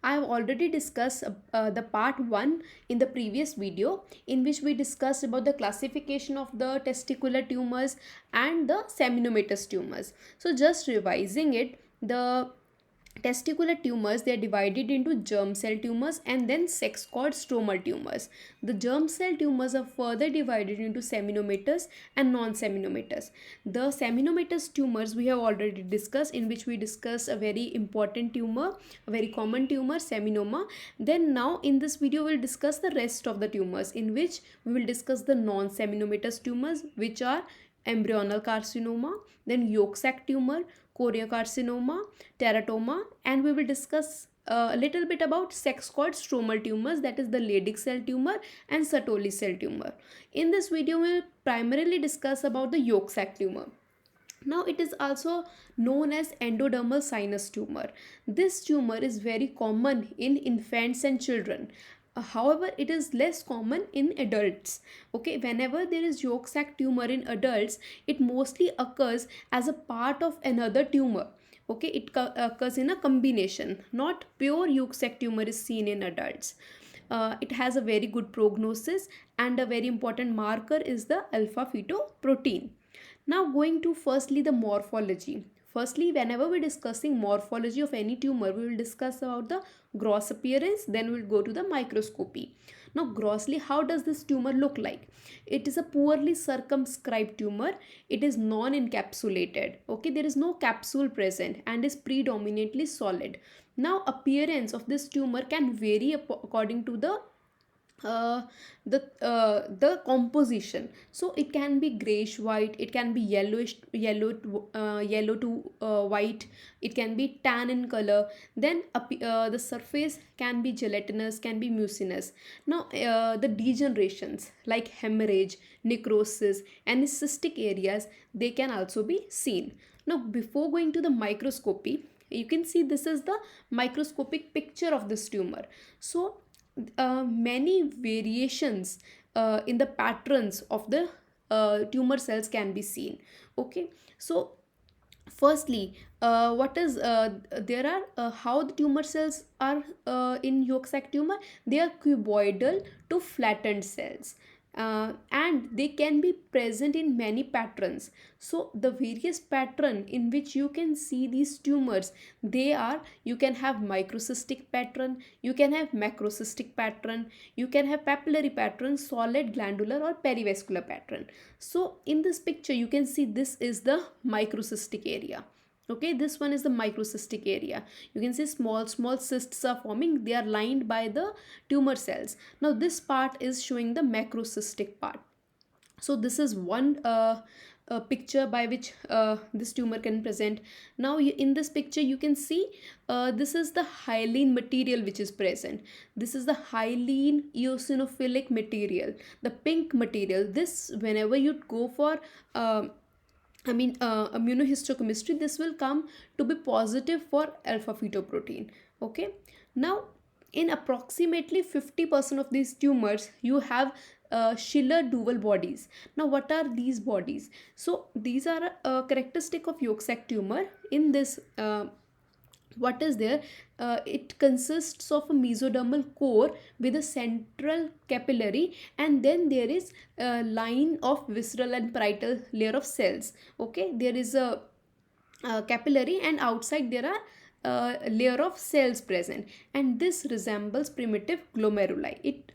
I have already discussed the part 1 in the previous video, in which we discussed about the classification of the testicular tumors and the seminomatous tumors. So just revising it, the testicular tumors, they are divided into germ cell tumors and then sex cord stromal tumors. The germ cell tumors are further divided into seminomatous and non-seminomatous. The seminomatous tumors we have already discussed, in which we discussed a very important tumor, a very common tumor, seminoma. Then now in this video we'll discuss the rest of the tumors, in which we will discuss the non-seminomatous tumors, which are embryonal carcinoma, then yolk sac tumor, choriocarcinoma, teratoma, and we will discuss a little bit about sex cord stromal tumors, that is the Leydig cell tumor and Sertoli cell tumor. In this video we will primarily discuss about the yolk sac tumor. Now it is also known as endodermal sinus tumor. This tumor is very common in infants and children. However, it is less common in adults. Okay, whenever there is yolk sac tumor in adults, it mostly occurs as a part of another tumor. Okay, it occurs in a combination. Not pure yolk sac tumor is seen in adults. It has a very good prognosis, and a very important marker is the alpha fetoprotein. Now going to firstly the morphology. Firstly, whenever we're discussing morphology of any tumor, we will discuss about the gross appearance, then we'll go to the microscopy. Now grossly, how does this tumor look like? It is a poorly circumscribed tumor. It is non-encapsulated. Okay, there is no capsule present and is predominantly solid. Now appearance of this tumor can vary according to uh, the composition. So it can be grayish white, it can be yellow to white, it can be tan in color. Then the surface can be gelatinous, can be mucinous. Now the degenerations like hemorrhage, necrosis and cystic areas, they can also be seen. Now before going to the microscopy, you can see this is the microscopic picture of this tumor. So many variations in the patterns of the tumor cells can be seen. Okay, so firstly, what is there are how the tumor cells are in yolk sac tumor. They are cuboidal to flattened cells, and they can be present in many patterns. So the various pattern in which you can see these tumors, they are, you can have microcystic pattern, you can have macrocystic pattern, you can have papillary pattern, solid, glandular or perivascular pattern. So in this picture you can see this is the microcystic area. Okay, this one is the microcystic area. You can see small cysts are forming, they are lined by the tumor cells. Now this part is showing the macrocystic part. So this is one picture by which this tumor can present. Now in this picture you can see this is the hyaline material which is present. This is the hyaline eosinophilic material, the pink material. This, whenever you go for immunohistochemistry, this will come to be positive for alpha fetoprotein. Okay, now in approximately 50% of these tumors you have Schiller dual bodies. Now what are these bodies? So these are a characteristic of yolk sac tumor. In this what is there, it consists of a mesodermal core with a central capillary, and then there is a line of visceral and parietal layer of cells. Okay, there is a capillary, and outside there are a layer of cells present, and this resembles primitive glomeruli. It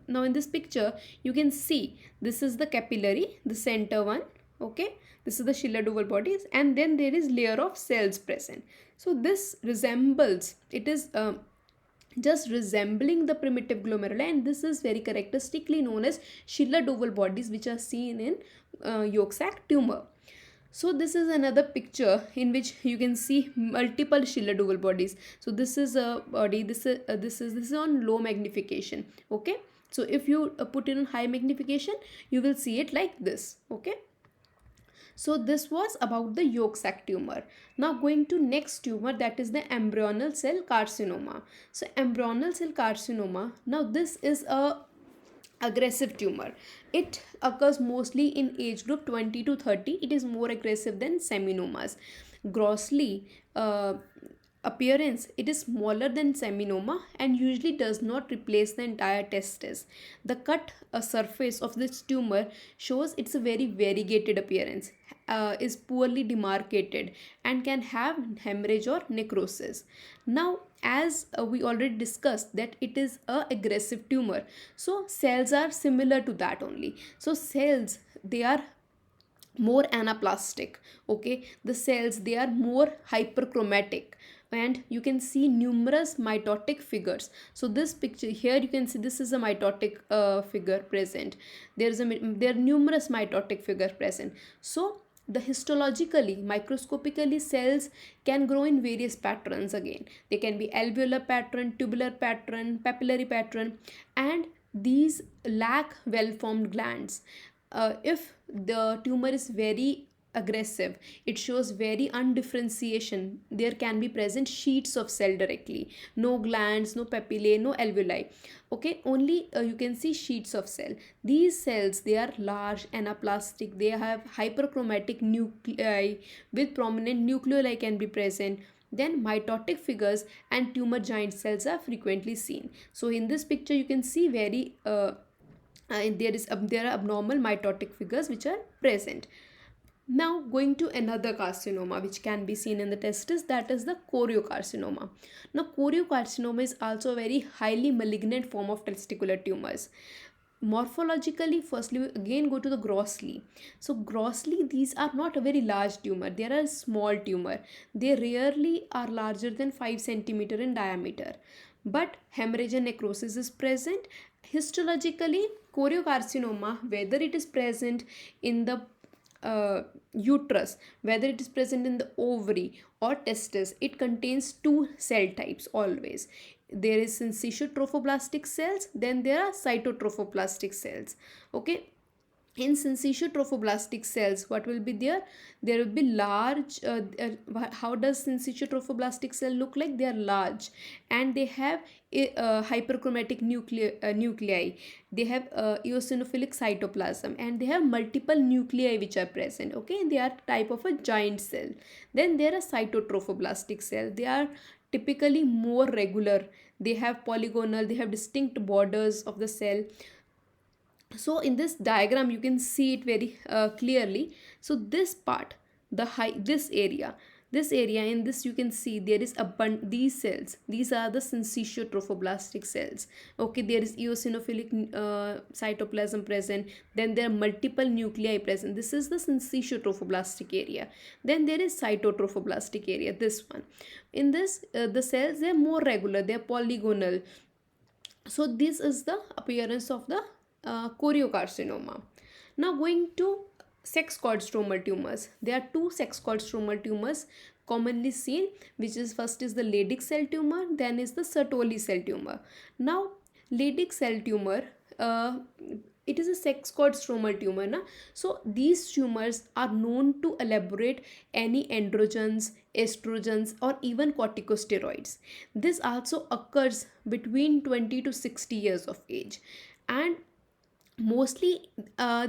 now in this picture you can see this is the capillary, the center one. Okay, this is the Schiller dual bodies, and then there is layer of cells present. So this resembles, it is just resembling the primitive glomeruli, and this is very characteristically known as Schiller dual bodies, which are seen in yolk sac tumor. So this is another picture in which you can see multiple Schiller dual bodies. So this is a body, this is on low magnification. Okay, so if you put it on high magnification, you will see it like this. Okay, so this was about the yolk sac tumor. Now going to next tumor, that is the embryonal cell carcinoma. So embryonal cell carcinoma, now this is a aggressive tumor. It occurs mostly in age group 20 to 30. It is more aggressive than seminomas. Grossly, appearance, it is smaller than seminoma and usually does not replace the entire testis. The cut surface of this tumor shows it's a very variegated appearance, is poorly demarcated, and can have hemorrhage or necrosis. Now, as we already discussed that it is a aggressive tumor, so cells are similar to that only. So cells, they are more anaplastic. Okay, the cells, they are more hyperchromatic, and you can see numerous mitotic figures. So this picture here, you can see this is a mitotic figure present. There are numerous mitotic figures present. So the histologically, microscopically, cells can grow in various patterns. Again, they can be alveolar pattern, tubular pattern, papillary pattern, and these lack well formed glands. If the tumor is very aggressive, it shows very undifferentiation, there can be present sheets of cell directly, no glands, no papillae, no alveoli. Okay, only you can see sheets of cell. These cells, they are large, anaplastic, they have hyperchromatic nuclei with prominent nucleoli can be present. Then mitotic figures and tumor giant cells are frequently seen. So in this picture you can see very there are abnormal mitotic figures which are present. Now going to another carcinoma which can be seen in the testis, that is the choriocarcinoma. Now choriocarcinoma is also a very highly malignant form of testicular tumors. Morphologically, firstly we again go to the grossly. So grossly, these are not a very large tumor, they are a small tumor. They rarely are larger than 5 centimeter in diameter, but hemorrhage and necrosis is present. Histologically, choriocarcinoma, whether it is present in the uterus, whether it is present in the ovary or testis, it contains two cell types always. There is syncytial trophoblastic cells, then there are cytotrophoblastic cells. Okay, in syncytial trophoblastic cells, what will be there? There will be large how does syncytial trophoblastic cell look like? They are large and they have hyperchromatic nuclei. They have eosinophilic cytoplasm and they have multiple nuclei which are present. Okay, they are type of a giant cell. Then there are cytotrophoblastic cell. They are typically more regular, they have polygonal, they have distinct borders of the cell. So in this diagram you can see it very clearly. So this part, this area in this you can see there is these cells, these are the syncytial trophoblastic cells. Okay, there is eosinophilic cytoplasm present, then there are multiple nuclei present. This is the syncytial trophoblastic area. Then there is cytotrophoblastic area, this one. In this the cells, they are more regular, they are polygonal. So this is the appearance of the choriocarcinoma. Now going to sex cord stromal tumors. There are two sex cord stromal tumors commonly seen, which is first is the Leydig cell tumor, then is the Sertoli cell tumor. Now Leydig cell tumor, it is a sex cord stromal tumor. So these tumors are known to elaborate any androgens, estrogens, or even corticosteroids. This also occurs between 20 to 60 years of age, and mostly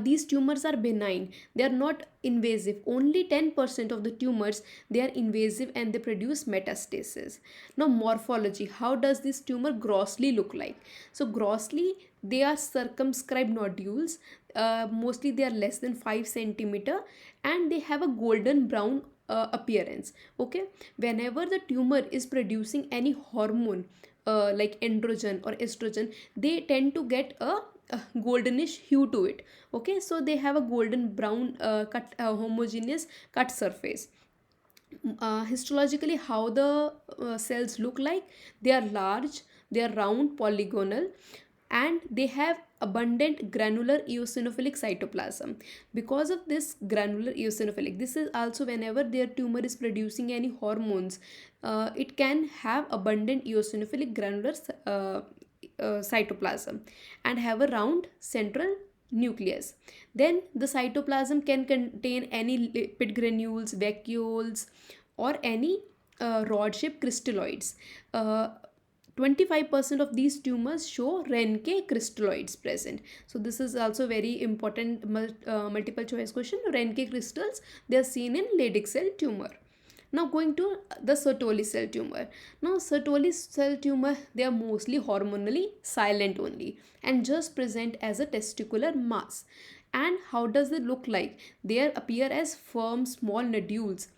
these tumors are benign, they are not invasive. Only 10% of the tumors, they are invasive and they produce metastasis. Now morphology, how does this tumor grossly look like? So grossly, they are circumscribed nodules, mostly they are less than 5 centimeter, and they have a golden brown appearance. Okay, whenever the tumor is producing any hormone like androgen or estrogen, they tend to get a goldenish hue to it. Okay, so they have a golden brown cut homogeneous cut surface. Histologically, how the cells look like? They are large, they are round, polygonal, and they have abundant granular eosinophilic cytoplasm. Because of this granular eosinophilic, this is also whenever their tumor is producing any hormones, it can have abundant eosinophilic granular cytoplasm and have a round central nucleus. Then the cytoplasm can contain any lipid granules, vacuoles, or any rod-shaped crystalloids. 25% of these tumors show Renke crystalloids present. So this is also very important multiple choice question. Renke crystals, they are seen in Leydig cell tumor. Now going to the Sertoli cell tumor. Now Sertoli cell tumor, they are mostly hormonally silent only and just present as a testicular mass. And how does they look like? They appear as firm small nodules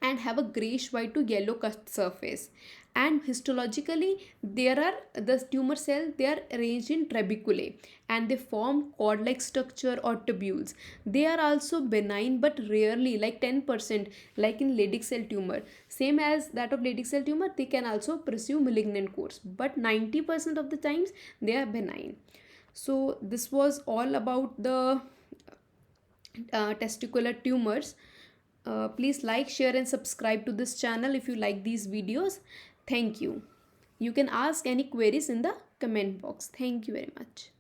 and have a grayish white to yellow cut surface. And histologically, there are the tumor cell, they are arranged in trabeculae and they form cord like structure or tubules. They are also benign but rarely, like 10%, like in Leydig cell tumor, same as that of Leydig cell tumor, they can also pursue malignant course, but 90% of the times they are benign. So this was all about the testicular tumors. Please like, share and subscribe to this channel if you like these videos. Thank you. You can ask any queries in the comment box. Thank you very much.